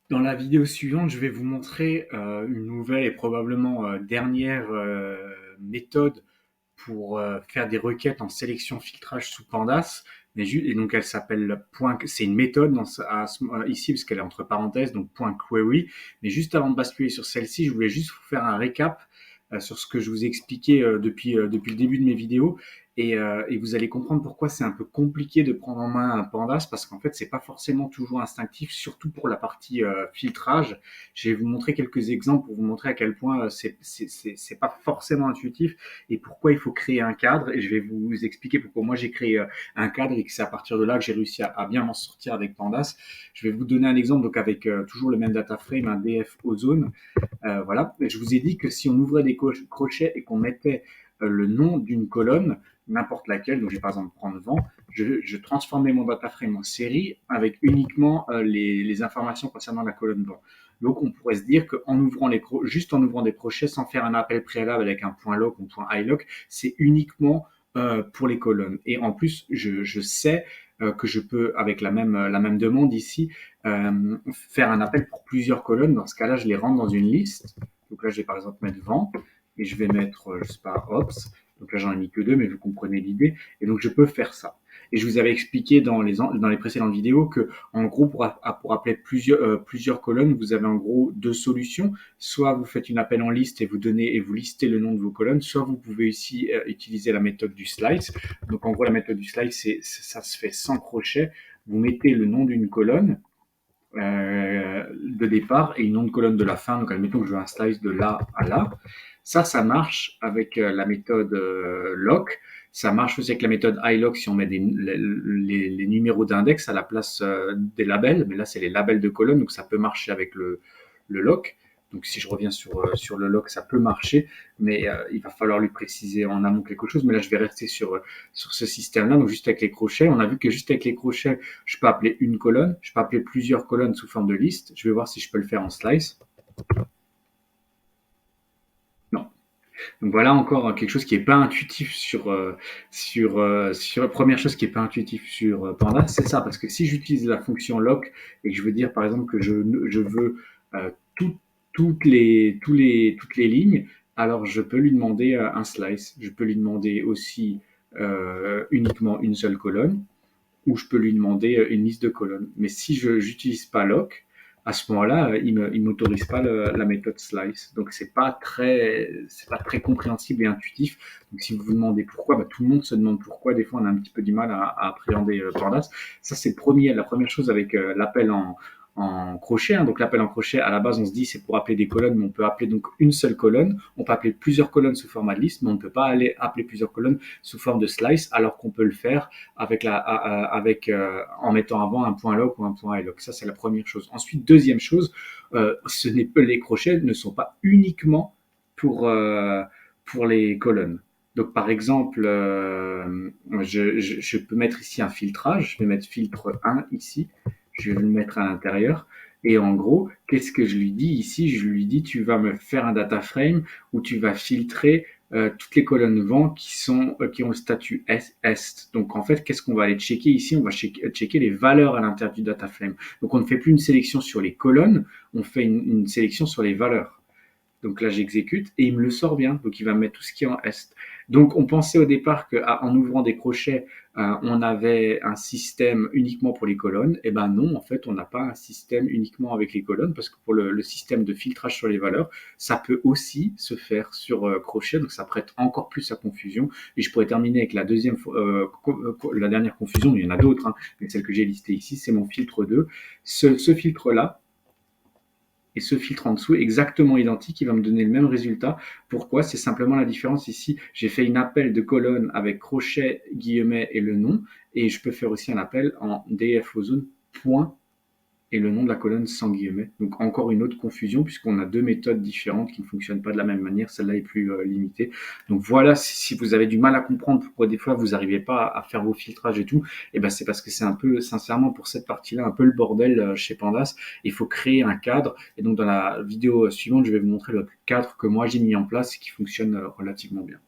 Dans la vidéo suivante, je vais vous montrer une nouvelle et probablement dernière méthode pour faire des requêtes en sélection filtrage sous Pandas. Et donc elle s'appelle point. C'est une méthode ici parce qu'elle est entre parenthèses, donc point query. Mais juste avant de basculer sur celle-ci, je voulais juste vous faire un récap sur ce que je vous ai expliqué depuis le début de mes vidéos. Et vous allez comprendre pourquoi c'est un peu compliqué de prendre en main un Pandas, parce qu'en fait, c'est pas forcément toujours instinctif, surtout pour la partie filtrage. Je vais vous montrer quelques exemples pour vous montrer à quel point c'est pas forcément intuitif et pourquoi il faut créer un cadre. Et je vais vous expliquer pourquoi moi j'ai créé un cadre et que c'est à partir de là que j'ai réussi à bien m'en sortir avec Pandas. Je vais vous donner un exemple donc avec toujours le même data frame, un DF Ozone. Voilà. Et je vous ai dit que si on ouvrait des crochets et qu'on mettait le nom d'une colonne, n'importe laquelle, donc je vais par exemple prendre vent, je transformais mon data frame en série avec uniquement les informations concernant la colonne vent. Donc on pourrait se dire qu'en ouvrant juste en ouvrant des crochets sans faire un appel préalable avec un point lock ou un point iLock, c'est uniquement pour les colonnes. Et en plus, je sais que je peux, avec la même demande ici, faire un appel pour plusieurs colonnes. Dans ce cas-là, je les rentre dans une liste. Donc là, je vais par exemple mettre vent et je vais mettre, je sais pas, ops. Donc là, j'en ai mis que deux, mais vous comprenez l'idée. Et donc, je peux faire ça. Et je vous avais expliqué dans les précédentes vidéos que, en gros, pour appeler plusieurs colonnes, vous avez en gros deux solutions. Soit vous faites une appel en liste et vous listez le nom de vos colonnes, soit vous pouvez ici utiliser la méthode du slice. Donc, en gros, la méthode du slice, ça se fait sans crochet. Vous mettez le nom d'une colonne de départ et une nom de colonne de la fin. Donc, admettons que je veux un slice de là à là. Ça marche avec la méthode lock. Ça marche aussi avec la méthode iLock si on met les numéros d'index à la place des labels. Mais là, c'est les labels de colonne, donc ça peut marcher avec le lock. Donc, si je reviens sur le lock, ça peut marcher, mais il va falloir lui préciser en amont quelque chose. Mais là, je vais rester sur ce système-là. Donc, juste avec les crochets, on a vu que juste avec les crochets, je peux appeler une colonne, je peux appeler plusieurs colonnes sous forme de liste. Je vais voir si je peux le faire en slice. Non. Donc voilà encore quelque chose qui est pas intuitif sur la première chose qui est pas intuitif sur Panda, c'est ça, parce que si j'utilise la fonction lock et que je veux dire par exemple que je veux tout, toutes les lignes, alors je peux lui demander un slice. Je peux lui demander aussi uniquement une seule colonne, ou je peux lui demander une liste de colonnes. Mais si je n'utilise pas lock, à ce moment-là, il ne m'autorise pas la méthode slice. Donc, c'est pas très compréhensible et intuitif. Donc, si vous vous demandez pourquoi, tout le monde se demande pourquoi. Des fois, on a un petit peu du mal à appréhender Pandas. Ça, c'est la première chose avec l'appel en crochet. Hein. Donc, l'appel en crochet, à la base, on se dit c'est pour appeler des colonnes, mais on peut appeler donc une seule colonne. On peut appeler plusieurs colonnes sous format de liste, mais on ne peut pas aller appeler plusieurs colonnes sous forme de slice, alors qu'on peut le faire en mettant avant un point lock ou un point iLock. Ça, c'est la première chose. Ensuite, deuxième chose, les crochets ne sont pas uniquement pour les colonnes. Donc, par exemple, je peux mettre ici un filtrage. Je vais mettre filtre 1 ici. Je vais le mettre à l'intérieur. Et en gros, qu'est-ce que je lui dis ici? Je lui dis, tu vas me faire un data frame où tu vas filtrer toutes les colonnes vent qui ont le statut est. Donc en fait, qu'est-ce qu'on va aller checker ici? On va checker les valeurs à l'intérieur du data frame. Donc on ne fait plus une sélection sur les colonnes, on fait une sélection sur les valeurs. Donc là, j'exécute et il me le sort bien. Donc il va me mettre tout ce qui est en est. Donc on pensait au départ qu'en ouvrant des crochets, on avait un système uniquement pour les colonnes. Eh ben non, en fait, on n'a pas un système uniquement avec les colonnes, parce que pour le système de filtrage sur les valeurs, ça peut aussi se faire sur crochet. Donc ça prête encore plus à confusion. Et je pourrais terminer avec la dernière confusion. Il y en a d'autres, hein, mais celle que j'ai listée ici, c'est mon filtre 2. Ce filtre-là, et ce filtre en dessous est exactement identique, il va me donner le même résultat. Pourquoi? C'est simplement la différence ici. J'ai fait une appel de colonne avec crochet, guillemets et le nom, et je peux faire aussi un appel en df ozone point et le nom de la colonne sans guillemets. Donc encore une autre confusion, puisqu'on a deux méthodes différentes qui ne fonctionnent pas de la même manière. Celle-là est plus limitée. Donc voilà, si vous avez du mal à comprendre pourquoi des fois vous n'arrivez pas à faire vos filtrages et tout, et ben c'est parce que c'est un peu, sincèrement, pour cette partie-là, un peu le bordel chez Pandas. Il faut créer un cadre. Et donc dans la vidéo suivante, je vais vous montrer le cadre que moi j'ai mis en place et qui fonctionne relativement bien.